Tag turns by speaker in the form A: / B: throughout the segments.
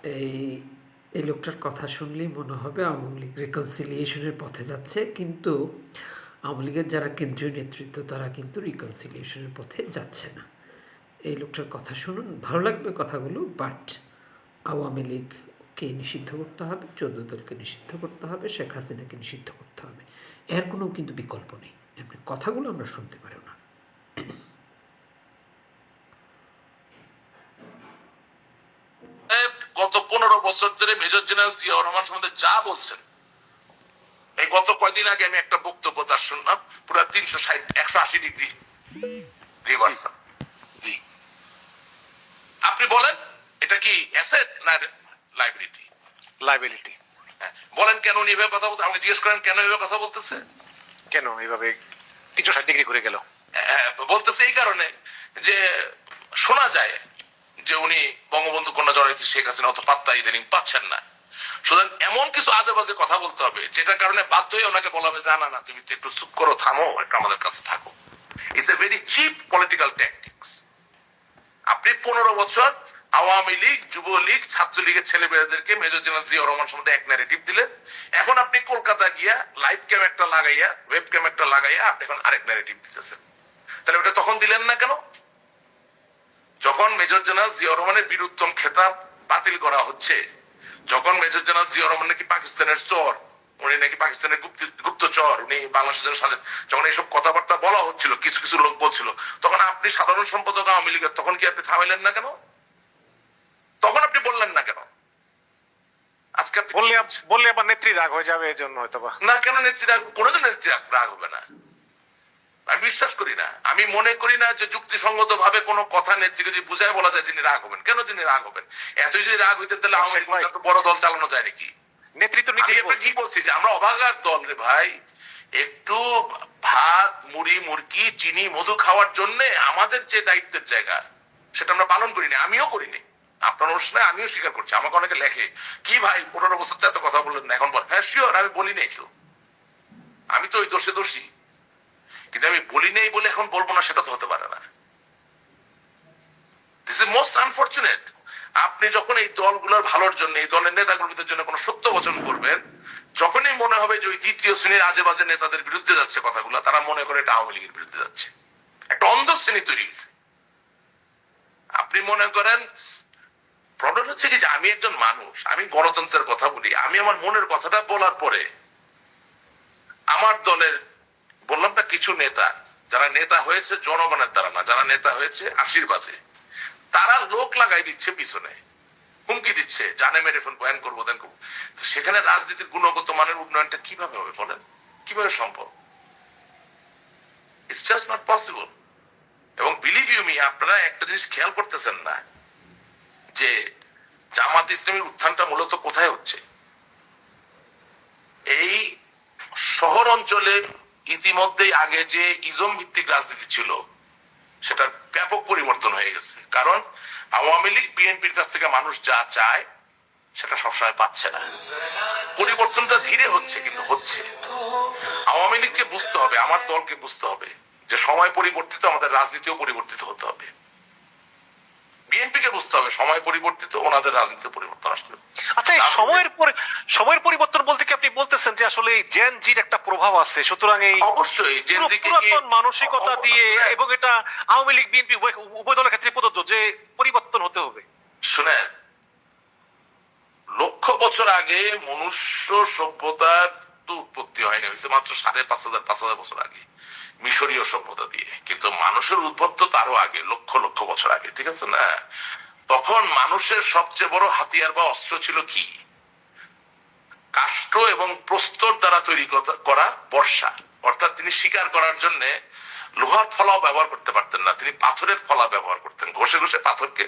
A: এই এই লোকটার কথা শুনলেই মনে হবে আওয়ামী লীগ রিকনসিলিয়েশনের পথে যাচ্ছে, কিন্তু আওয়ামী লীগের যারা কেন্দ্রীয় নেতৃত্ব তারা কিন্তু রিকনসিলিয়েশনের পথে যাচ্ছে না। এই লোকটার কথা শুনুন, ভালো লাগবে কথাগুলো, বাট আওয়ামী লীগকে নিষিদ্ধ করতে হবে, 14 দলকে নিষিদ্ধ করতে হবে, শেখ হাসিনাকে নিষিদ্ধ করতে হবে, এর কোনো কিন্তু বিকল্প নেই। এমনি কথাগুলো আমরা শুনতে পারি না।
B: গত 15 বছর ধরে মেজর জেনারেল জিয়াউর রহমান সম্বন্ধে যা বলছেন, এই গত কয়দিন আগে আমি একটা বক্তব্য তার শুনলাম, পুরো 180 ডিগ্রি রিভার্সাল। জি, আপনি বলেন এটা কি অ্যাসেট না লাইবিলিটি?
C: লাইবিলিটি।
B: বলেন কেন উনি এভাবে কথা বলতে, আমাকে জিজ্ঞেস করেন কেন এভাবে কথা বলতেছে,
C: কেন এইভাবে 360 ডিগ্রি ঘুরে গেল?
B: বলতেছে এই কারণে যে শোনা যায় যে উনি বঙ্গবন্ধু কন্যা জননেত্রী শেখ হাসিনা অত পাত্তা ইদানিং পাচ্ছেন না, সুতরাং এমন কিছু আজে বাজে কথা বলতে হবে যেটার কারণে বাধ্য হয়ে ওনাকে বলা হবে না না না তুমি একটু চুপ করো, থামো, একটু আমাদের কাছে থাকো। It's a very chip political tactics. আপনি 15 বছর আওয়ামী লীগ, যুবলীগ, ছাত্রলীগের ছেলেমেয়েদেরকে মেজর জেনারেল জিয়াউর রহমান সম্বন্ধে এক ন্যারেটিভ দিলেন, এখন আপনি কলকাতা গিয়া লাইভ ক্যাম একটা লাগাইয়া, ওয়েব ক্যাম একটা লাগাইয়া আপনি এখন আরেক ন্যারেটিভ দিতেছেন। তাহলে ওটা তখন দিলেন না কেন? যখন মেজর জেনারেল জিয়াউর রহমানের বীরুত্তম খেতাব বাতিল করা হচ্ছে, যখন মেজর জেনারেল জিয়াউর রহমান নাকি পাকিস্তানের চর, উনি নাকি পাকিস্তানের গুপ্তচর, উনি বাংলাদেশের সাথে যখন এইসব কথাবার্তা বলা হচ্ছিল, কিছু কিছু লোক বলছিল, তখন আপনি সাধারণ সম্পাদক আওয়ামী লীগের, তখন কি আপনি থামাইলেন না কেন? তখন আপনি বললেন না কেন? আজকে
C: বললে আবার নেত্রী রাগ হয়ে যাবে, এই জন্য হয়তো বা
B: না। কেন নেত্রী রাগ? কোনোদিন নেত্রী রাগ হবে না, আমি বিশ্বাস করি না। আমি মনে করি না যে যুক্তিসঙ্গত ভাবে কোনো কথা নেত্রীকে যদি বুঝায় বলা যায় তিনি রাগ হবেন। কেন তিনি রাগ হবেন? এতই যদি রাগ হইতেন তাহলে আওয়ামী লীগ এত বড় দল চালানো যায় নাকি?
C: নেতৃত্ব
B: কি বলছি যে আমরা অভাগার দল রে ভাই। একটু ভাত, মুড়ি, মুরগি, চিনি, মধু খাওয়ার জন্য আমাদের যে দায়িত্বের জায়গা সেটা আমরা পালন করিনি, আমিও করিনি। আপনার অনুষ্ঠানে আমিও স্বীকার করছি, আমাকে অনেকে লেখে কি ভাই 15 বছর এত কথা বললেন না, এখন বল। হ্যাঁ শিওর, আমি বলি নাই তো, আমি তো ওই দোষে দোষী, কিন্তু আমি বলি নেই বলে এখন বলবো না সেটা তো হতে পারে না। This is most unfortunate. আপনি যখন এই দলগুলোর ভালোর জন্য, এই দলের নেতাগুলোর জন্য কোনো সত্য বচন করবেন, যখনই মনে হবে যে ওই দ্বিতীয় শ্রেণীর আজে বাজে নেতাদের বিরুদ্ধে যাচ্ছে কথাগুলো, তারা মনে করে এটা আওয়ামী লীগের বিরুদ্ধে যাচ্ছে, একটা অন্ধ শ্রেণী তৈরি হয়েছে। আপনি মনে করেন প্রবলেম হচ্ছে কি যে আমি একজন মানুষ, আমি গণতন্ত্রের কথা বলি, আমি আমার মনের কথাটা বলার পরে আমার দলের, বললাম না, কিছু নেতা, যারা নেতা হয়েছে জনগণের দ্বারা না, যারা নেতা হয়েছে আশীর্বাদে, তারা লোক লাগাই দিচ্ছে পিছনে, হুমকি দিচ্ছে, জানে মেরে ফেলবো, বয়ান করবো, দেন করবো। তো সেখানে রাজনীতির গুণগত মানের উন্নয়নটা কিভাবে হবে বলেন? কিভাবে সম্ভব? It's just not possible. এবং বিলিভ ইউ মি, আপনারা একটা জিনিস খেয়াল করতেছেন না যে জামাত ইসলামীর উত্থানটা মূলত কোথায় হচ্ছে? এই শহর অঞ্চলে ইতিমধ্যেই আগে যে ইজম ভিত্তিক রাজনীতি ছিল সেটার ব্যাপক পরিবর্তন হয়ে গেছে। কারণ আওয়ামী লীগ বিএনপির কাছ থেকে মানুষ যা চায় সেটা সবসময় পাচ্ছে না। পরিবর্তনটা ধীরে হচ্ছে, কিন্তু হচ্ছে। আওয়ামী লীগকে বুঝতে হবে, আমার দলকে বুঝতে হবে যে সময় পরিবর্তিত, আমাদের রাজনীতিও পরিবর্তিত হতে হবে। বিএনপিকে বুঝতে হবে সময় পরিবর্তিত, ওনাদের রাজনীতিতে পরিবর্তন আসতে হবে।
C: আচ্ছা, এই সময়ের পরিবর্তন বলতে কি আপনি বলতেছেন যে আসলে এই জেন জির একটা প্রভাব আছে, সুতরাং এই
B: অবশ্যই জেন জি কে
C: মানসিকতা দিয়ে, এবং এটা আওয়ামী লীগ বিএনপি উভয় দলের ক্ষেত্রে প্রযোজ্য যে পরিবর্তন হতে হবে?
B: শুনেন, লক্ষ বছর আগে মনুষ্য সভ্যতার তো উৎপত্তি হয়নি, হয়েছে মাত্র 5,500 বছর আগে মিশরীয় সভ্যতা দিয়ে। কিন্তু মানুষের উদ্ভব তো তারও আগে, লক্ষ লক্ষ বছর আগে, ঠিক আছে না? তখন মানুষের সবচেয়ে বড় হাতিয়ার বা অস্ত্র ছিল কি? কাষ্ঠ এবং প্রস্তর দ্বারা তৈরি করা বর্ষা। অর্থাৎ তিনি শিকার করার জন্য লোহার ফলাও ব্যবহার করতে পারতেন না, তিনি পাথরের ফলা ব্যবহার করতেন, ঘষে ঘষে পাথরকে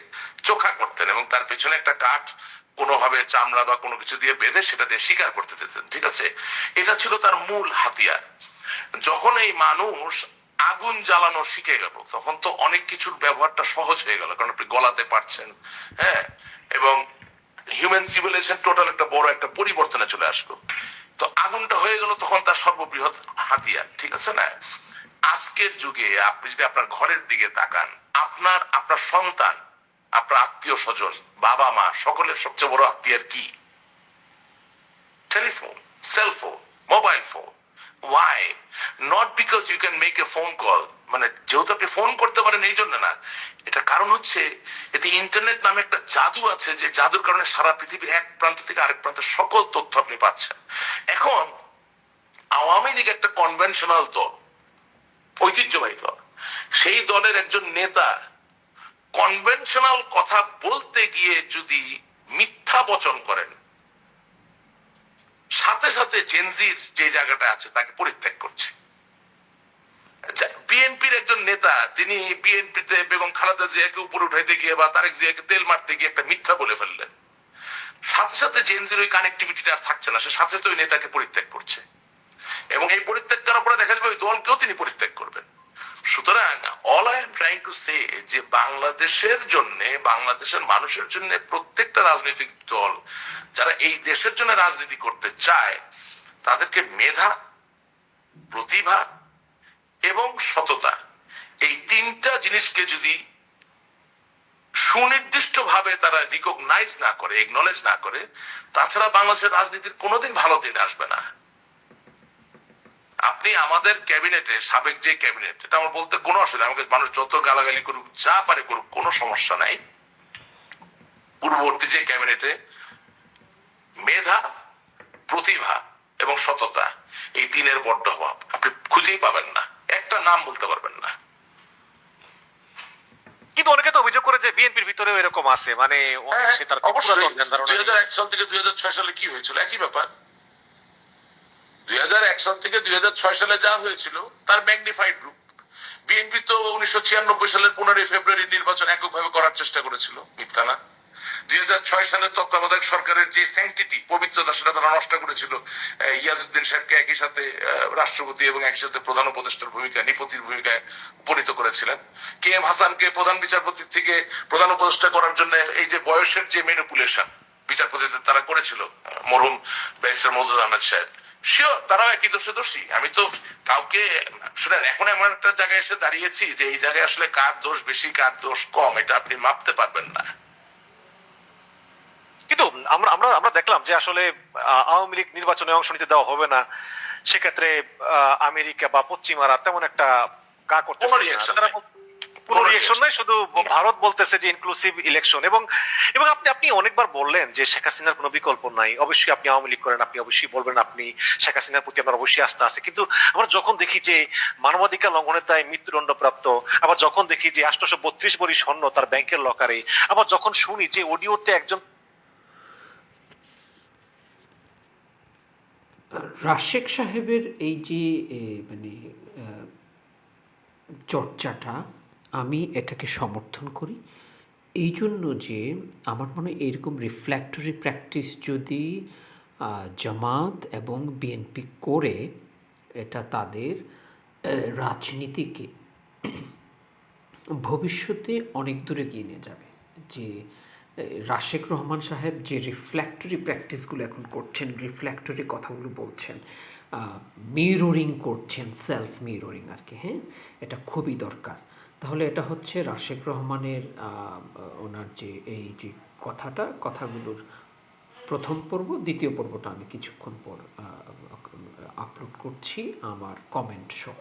B: চোখা করতেন এবং তার পেছনে একটা কাঠ কোনোভাবে চামড়া বা কোনো কিছু দিয়ে বেঁধে সেটা দিয়ে শিকার করতে চেতেন, ঠিক আছে? এটা ছিল তার মূল হাতিয়ার। যখন এই মানুষ আগুন জ্বালানো শিখে গেল, তখন তো অনেক কিছুর ব্যবহারটা সহজ হয়ে গেল, কারণ আপনি গলাতে পারছেন, হ্যাঁ, এবং হিউম্যান সিভিলাইজেশন টোটাল একটা বড় একটা পরিবর্তনে চলে আসলো। তো আগুনটা হয়ে গেল তখন তার সর্ববৃহৎ হাতিয়ার, ঠিক আছে না? আজকের যুগে আপনি যদি আপনার ঘরের দিকে তাকান, আপনার সন্তান আপনার আত্মীয় স্বজন, বাবা মা, সকলের সবচেয়ে বড় আত্মীয়ের কি? Telephone, cellphone, mobile phone. Why? Not because you can make a phone call, মানে যেহেতু আপনি ফোন করতে পারেন এই জন্য না, এটা কারণ হচ্ছে এতে ইন্টারনেট নামে একটা জাদু আছে, যে জাদুর কারণে সারা পৃথিবীর এক প্রান্ত থেকে আরেক প্রান্তের সকল তথ্য আপনি পাচ্ছেন। এখন আওয়ামী লীগ একটা কনভেনশনাল দল, ঐতিহ্যবাহী দল, সেই দলের একজন নেতা কনভেনশনাল কথা বলতে গিয়ে যদি মিথ্যা বচন করেন, সাথে সাথে জেনজির যে জায়গাটা আছে তাকে পরিত্যাগ করছে। বিএনপির একজন নেতা, তিনি বিএনপিতে বেগম খালেদা জিয়াকে উপরে উঠাইতে গিয়ে বা তারেক জিয়াকে তেল মারতে গিয়ে একটা মিথ্যা বলে ফেললেন, সাথে সাথে জেনজির ওই কানেক্টিভিটিটা আর থাকছে না, সে সাথে সাথে ওই নেতাকে পরিত্যাগ করছে, এবং এই পরিত্যাগ করার পরে দেখা যাবে ওই দলকেও তিনি পরিত্যাগ করবেন। সুতরাং all I am trying to say, যে বাংলাদেশের জন্য, বাংলাদেশের মানুষের জন্য প্রত্যেকটা রাজনৈতিক দল যারা এই দেশের জন্য রাজনীতি করতে চায়, তাদেরকে মেধা, প্রতিভা এবং সততা, এই তিনটা জিনিসকে যদি সুনির্দিষ্ট ভাবে তারা রিকগনাইজ না করে, একনলেজ না করে, তাছাড়া বাংলাদেশের রাজনীতির কোনোদিন ভালো দিন আসবে না। আপনি আমাদের ক্যাবিনেটে, সাবেক যে ক্যাবিনেট, এটা আমার বলতে কোনো অসুবিধা, আমাকে মানুষ যত গালাগালি করুক, যা পারে করুক, কোনো সমস্যা নাই। পূর্ববর্তী যে ক্যাবিনেটে মেধা, প্রতিভা এবং সততা, এই তিনের বড্ড অভাব, আপনি খুঁজেই পাবেন না, একটা নাম বলতে পারবেন না।
C: কিন্তু অনেকে তো অভিযোগ করে যে বিএনপির ভিতরেও এরকম আছে, মানে সে তার
B: অবশ্যই
C: পুরাতন ধ্যান ধারণা
B: 2001 সাল থেকে 2006 সালে কি হয়েছিল একই ব্যাপার। 2001 সাল থেকে 2006 সালে যা হয়েছিল তার ম্যাগনিফাইড রূপ। বিএনপি তো 1996 সালের 15 ফেব্রুয়ারি নির্বাচন এককভাবে করার চেষ্টা করেছিল, মিথ্যা না? 2006 সালের তত্ত্বাবধায়ক সরকারের যে স্যাংটিটি, পবিত্রতা, সেটা তারা নষ্ট করেছিল। ইয়াজউদ্দিন সাহেবকে একই সাথে রাষ্ট্রপতি এবং একই সাথে প্রধান উপদেষ্টার ভূমিকা, নিপতির ভূমিকায় উপনীত করেছিলেন। কে এম হাসানকে প্রধান বিচারপতি থেকে প্রধান উপদেষ্টা করার জন্য এই যে বয়সের যে ম্যানিপুলেশন বিচারপতিদের তারা করেছিল, মরহুম ব্যারিস্টার মওদুদ আহমেদ সাহেব, শিওর তারাও একই দোষে দোষী। আমি তো কাউকে, শুনেন, এখন এমন একটা জায়গায় এসে দাঁড়িয়েছি যে এই জায়গায় আসলে কার দোষ বেশি কার দোষ কম এটা আপনি মাপতে পারবেন না।
C: কিন্তু আমরা আমরা আমরা দেখলাম যে আসলে আওয়ামী লীগ নির্বাচনে অংশ নিতে দেওয়া হবে না, সেক্ষেত্রে আমেরিকা বা পশ্চিমারা তেমন একটা কা করতেছে
B: কোনো
C: না।
B: reaction
C: তারা
B: নাই।
C: কোনো রিয়েকশন নাই, শুধু ভারত বলতেছে যে ইনক্লুসিভ ইলেকশন। এবং এবং আপনি অনেকবার বললেন যে শেখ হাসিনার কোনো বিকল্প নাই। অবশ্যই আপনি আওয়ামী লীগ করেন, আপনি অবশ্যই বলবেন আপনি শেখ হাসিনার প্রতি আপনার অবশ্যই আস্থা আছে। কিন্তু আমরা যখন দেখি যে মানবাধিকার লঙ্ঘনের দায়ে মৃত্যুদণ্ডপ্রাপ্ত, আবার যখন দেখি যে 832 ভরি স্বর্ণ তার ব্যাংকের লকারে, আবার যখন শুনি যে অডিওতে একজন
A: রাশেক সাহেবের এই যে মানে চর্চাটা, আমি এটাকে সমর্থন করি এই জন্য যে আমার মনে হয় এরকম রিফ্ল্যাক্টরি প্র্যাকটিস যদি জামাত এবং বিএনপি করে, এটা তাদের রাজনীতিকে ভবিষ্যতে অনেক দূরে এগিয়ে নিয়ে যাবে। যে রাশেক রহমান সাহেব যে রিফ্ল্যাক্টরি প্র্যাকটিসগুলো এখন করছেন, রিফ্ল্যাক্টরি কথাগুলো বলছেন, মিররিং করছেন, সেলফ মিররিং আর কি, হ্যাঁ, এটা খুবই দরকার। তাহলে এটা হচ্ছে রাশেক রহমানের ওনার যে এই যে কথাগুলোর প্রথম পর্ব, দ্বিতীয় পর্বটা আমি কিছুক্ষণ পর আপলোড করছি আমার কমেন্ট সহ।